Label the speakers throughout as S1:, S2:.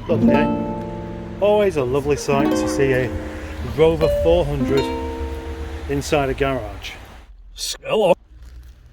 S1: Lovely, eh? Always a lovely sight to see a Rover 400 inside a garage. Hello.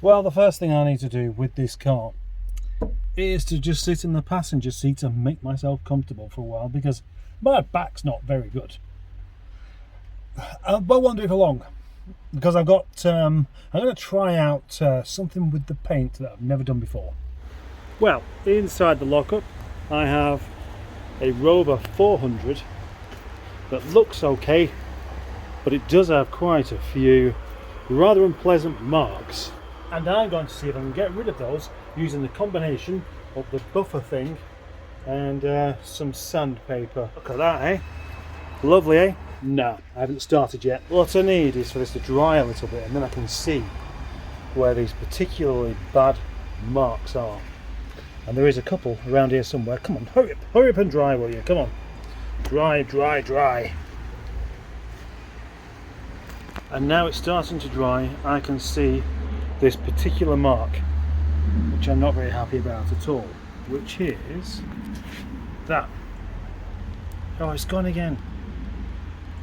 S1: Well, the first thing I need to do with this car is to just sit in the passenger seat and make myself comfortable for a while, because my back's not very good. But I won't do it for long, because I'm going to try out something with the paint that I've never done before. Well, inside the lockup I have a Rover 400 that looks okay, but it does have quite a few rather unpleasant marks, and I'm going to see if I can get rid of those using the combination of the buffer thing and some sandpaper. Look at that, eh? Lovely, eh? No, I haven't started yet. What I need is for this to dry a little bit, and then I can see where these particularly bad marks are. And there is a couple around here somewhere. Come on, hurry up and dry, will you? Come on. Dry, dry, dry. And now it's starting to dry. I can see this particular mark, which I'm not very happy about at all, which is that. Oh, it's gone again.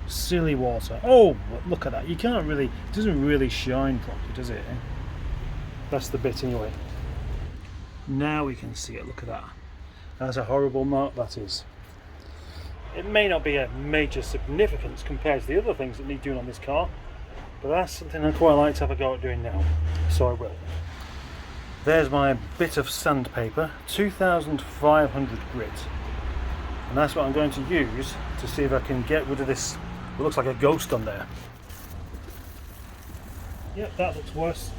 S1: Silly water. Oh, look at that. You can't really, it doesn't really shine properly, does it? That's the bit anyway. Now we can see it. Look at that. That's a horrible mark, that is. It may not be a major significance compared to the other things that need doing on this car, but that's something I quite like to have a go at doing now, so I will. There's my bit of sandpaper, 2500 grit, and that's what I'm going to use to see if I can get rid of this. It looks like a ghost on there. Yep, that looks worse.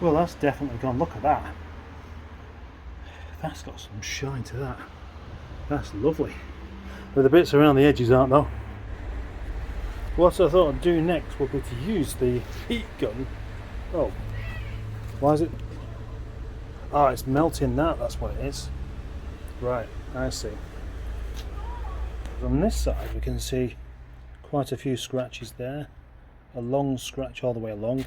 S1: Well, that's definitely gone. Look at that. That's got some shine to that. That's lovely. But the bits around the edges aren't, though. What I thought I'd do next would be to use the heat gun. Oh, why is it? Oh, it's melting that, that's what it is. Right, I see. On this side we can see quite a few scratches there. A long scratch all the way along.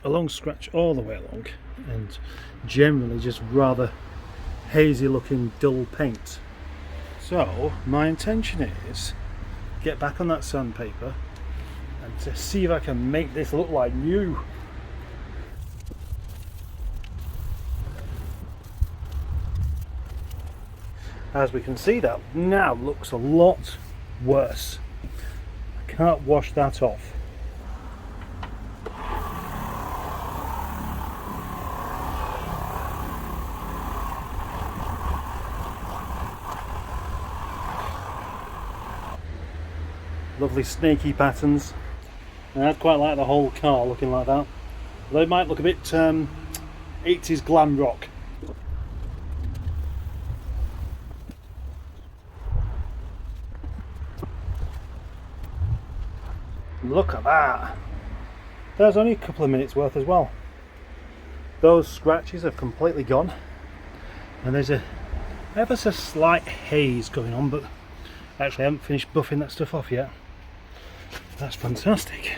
S1: A long scratch all the way along, and generally just rather hazy looking dull paint. So my intention is get back on that sandpaper and to see if I can make this look like new. As we can see, that now looks a lot worse. I can't wash that off. Lovely snaky patterns, and I'd quite like the whole car looking like that. They might look a bit 80s glam rock. Look at that. There's only a couple of minutes worth as well. Those scratches have completely gone, and there's a ever so slight haze going on, but actually I haven't finished buffing that stuff off yet. That's fantastic.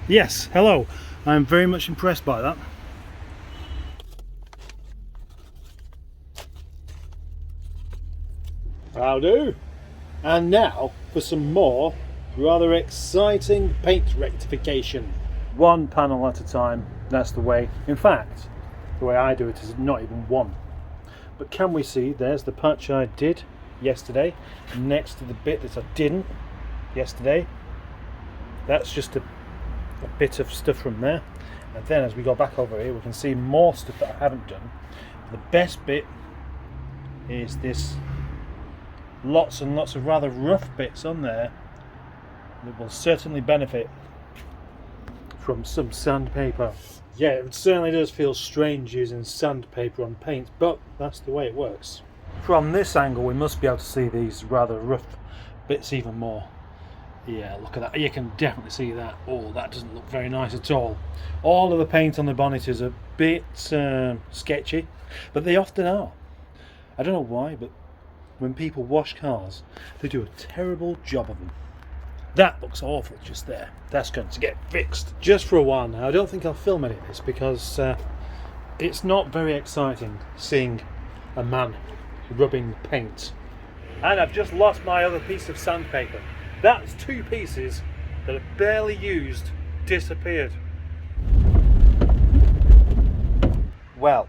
S1: Yes, hello. I'm very much impressed by that. How do? And now for some more rather exciting paint rectification. One panel at a time, that's the way. In fact, the way I do it is not even one. But can we see, there's the patch I did yesterday next to the bit that I didn't yesterday. That's just a bit of stuff from there, and then as we go back over here we can see more stuff that I haven't done. The best bit is this lots and lots of rather rough bits on there that will certainly benefit from some sandpaper. Yeah, it certainly does feel strange using sandpaper on paint, but that's the way it works. From this angle we must be able to see these rather rough bits even more. Yeah, look at that. You can definitely see that. Oh, that doesn't look very nice at all. All of the paint on the bonnet is a bit sketchy, but they often are. I don't know why, but when people wash cars, they do a terrible job of them. That looks awful just there. That's going to get fixed just for a while now. I don't think I'll film any of this because it's not very exciting seeing a man rubbing paint. And I've just lost my other piece of sandpaper. That's 2 pieces that are barely used, disappeared. Well,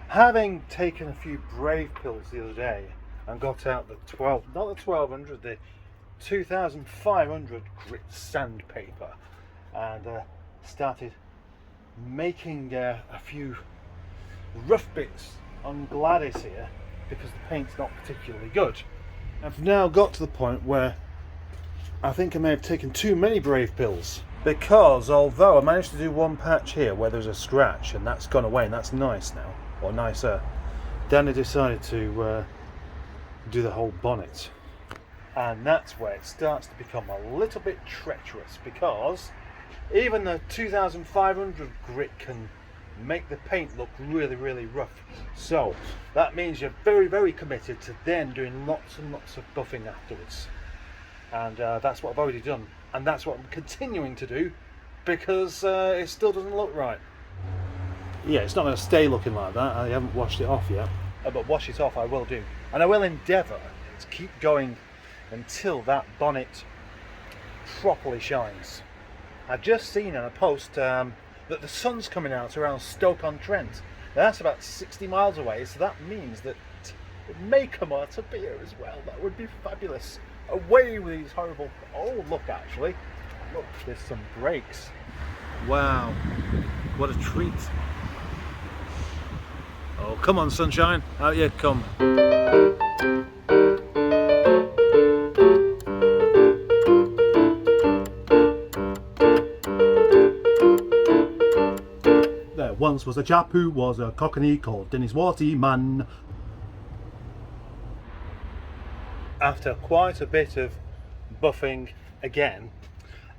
S1: having taken a few brave pills the other day and got out the 1200, the 2500 grit sandpaper, and started making a few rough bits on Gladys here because the paint's not particularly good. I've now got to the point where I think I may have taken too many brave pills, because although I managed to do one patch here where there's a scratch and that's gone away and that's nice now, or nicer, then I decided to do the whole bonnet. And that's where it starts to become a little bit treacherous, because even the 2500 grit can make the paint look really, really rough. So that means you're very, very committed to then doing lots and lots of buffing afterwards. And that's what I've already done. And that's what I'm continuing to do, because it still doesn't look right. Yeah, it's not going to stay looking like that. I haven't washed it off yet. But wash it off I will do. And I will endeavour to keep going until that bonnet properly shines. I've just seen in a post that the sun's coming out around Stoke-on-Trent. That's about 60 miles away, so that means that it may come out up here as well. That would be fabulous. Away with these horrible... Oh, look, actually. Look, there's some brakes. Wow, what a treat. Oh, come on, sunshine, out you come. There once was a chap who was a cockney called Dennis Waterman. After quite a bit of buffing again,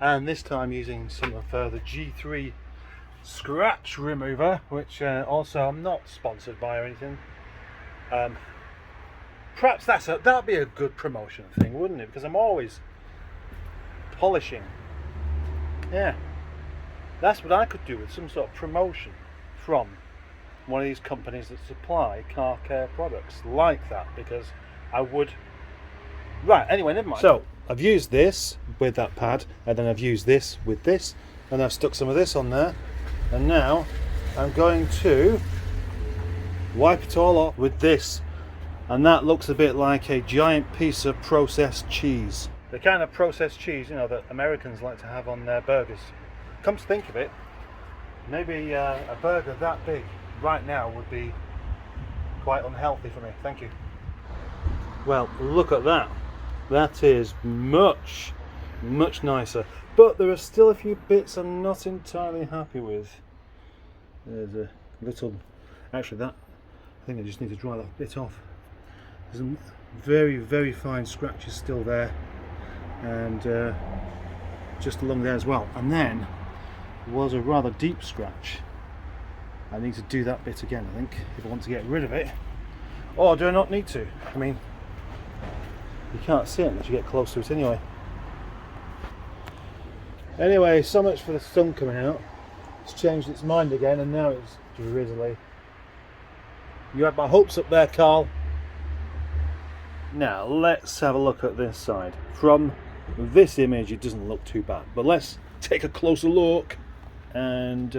S1: and this time using some of the G3 scratch remover, which also I'm not sponsored by or anything. Perhaps that'd be a good promotion thing, wouldn't it? Because I'm always polishing. Yeah, that's what I could do with some sort of promotion from one of these companies that supply car care products like that, because I would. Right, anyway, never mind. So I've used this with that pad, and then I've used this with this, and I've stuck some of this on there, and now I'm going to wipe it all off with this, and that looks a bit like a giant piece of processed cheese. The kind of processed cheese, you know, that Americans like to have on their burgers. Come to think of it, maybe a burger that big right now would be quite unhealthy for me. Thank you. Well, look at that. That is much, much nicer. But there are still a few bits I'm not entirely happy with. There's a little... Actually, that... I think I just need to dry that bit off. There's some very, very fine scratches still there. And just along there as well. And then there was a rather deep scratch. I need to do that bit again, I think, if I want to get rid of it. Or do I not need to? I mean, you can't see it unless you get close to it anyway. Anyway, so much for the sun coming out. It's changed its mind again, and now it's drizzly. You had my hopes up there, Carl. Now let's have a look at this side. From this image it doesn't look too bad, but let's take a closer look, and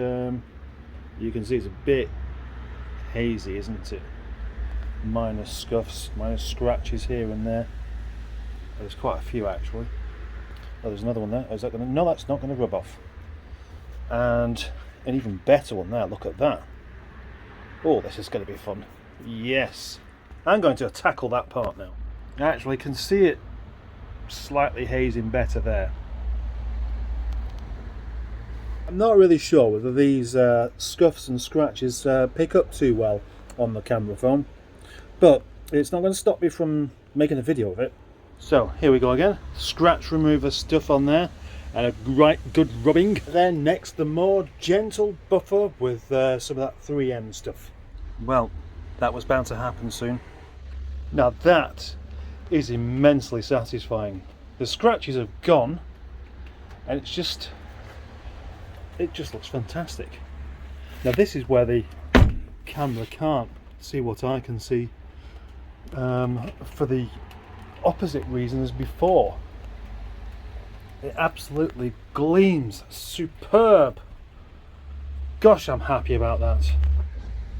S1: you can see it's a bit hazy, isn't it? Minor scuffs, minor scratches here and there. There's quite a few actually. Oh, there's another one there. Is that gonna... No, that's not going to rub off. And an even better one there. Look at that. Oh, this is going to be fun. Yes. I'm going to tackle that part now. I actually can see it slightly hazing better there. I'm not really sure whether these scuffs and scratches pick up too well on the camera phone, but it's not going to stop me from making a video of it. So here we go again, scratch remover stuff on there and a right good rubbing. Then next the more gentle buffer with some of that 3M stuff. Well, that was bound to happen soon. Now that is immensely satisfying. The scratches have gone and it just looks fantastic. Now this is where the camera can't see what I can see, for the opposite reason as before. It absolutely gleams superb. Gosh, I'm happy about that.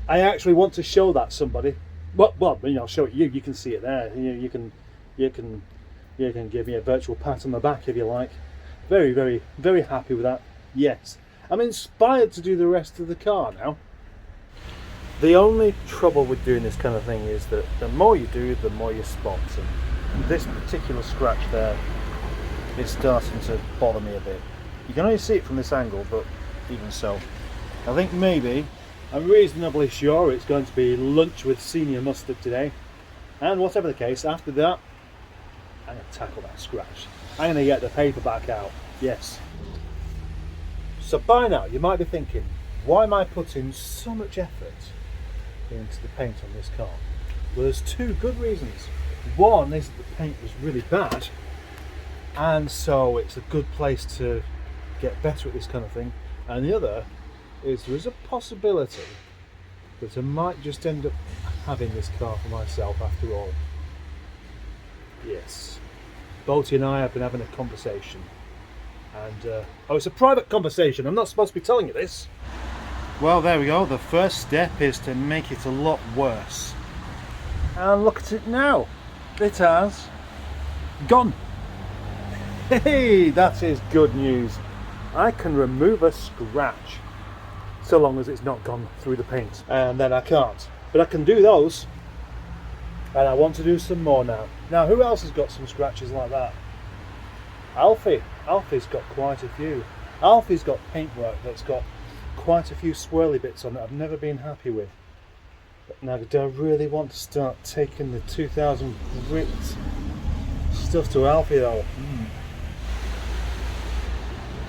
S1: I actually want to show that somebody. Well, I'll show it you. You can see it there. You can give me a virtual pat on the back if you like. Very, very, very happy with that. Yes, I'm inspired to do the rest of the car now. The only trouble with doing this kind of thing is that the more you do, the more you spot. And this particular scratch there is starting to bother me a bit. You can only see it from this angle, but even so, I think maybe, I'm reasonably sure it's going to be lunch with senior mustard today. And whatever the case, after that, I'm going to tackle that scratch. I'm going to get the paper back out, yes. So by now, you might be thinking, why am I putting so much effort into the paint on this car? Well, there's two good reasons. One is that the paint was really bad, and so it's a good place to get better at this kind of thing. And the other is there is a possibility that I might just end up having this car for myself after all. Yes, Bolty and I have been having a conversation, and oh, it's a private conversation, I'm not supposed to be telling you this. Well, there we go. The first step is to make it a lot worse. And look at it now. It has gone. Hey, that is good news. I can remove a scratch, so long as it's not gone through the paint. And then I can't. But I can do those. And I want to do some more now. Now, who else has got some scratches like that? Alfie. Alfie's got quite a few. Alfie's got paintwork that's got quite a few swirly bits on it I've never been happy with. But now, do I really want to start taking the 2000 grit stuff to Alfie though?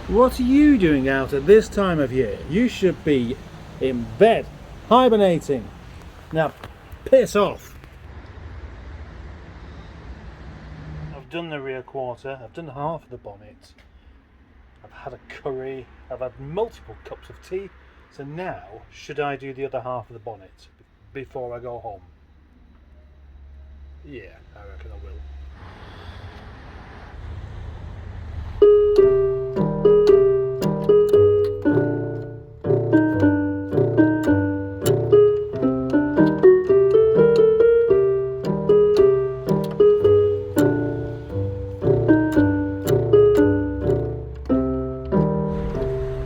S1: What are you doing out at this time of year? You should be in bed, hibernating. Now, piss off. I've done the rear quarter, I've done half of the bonnet. I've had a curry, I've had multiple cups of tea, so now should I do the other half of the bonnet before I go home? Yeah, I reckon I will.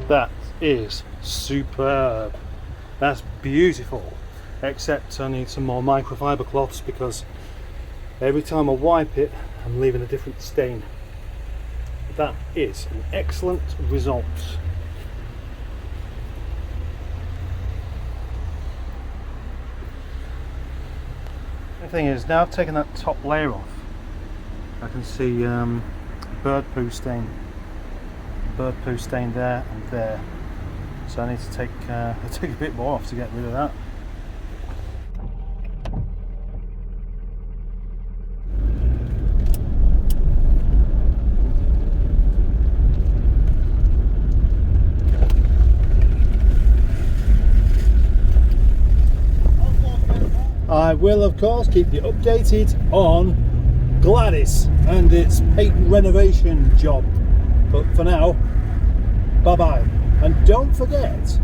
S1: That is superb. That's beautiful. Except I need some more microfiber cloths because every time I wipe it, I'm leaving a different stain. That is an excellent result. The thing is, now I've taken that top layer off, I can see bird poo stain there and there, so I need to take a bit more off to get rid of that. I will of course keep you updated on Gladys and its paint renovation job. But for now, bye bye. And don't forget,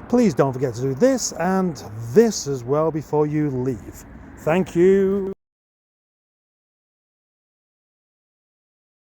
S1: please don't forget to do this and this as well before you leave. Thank you.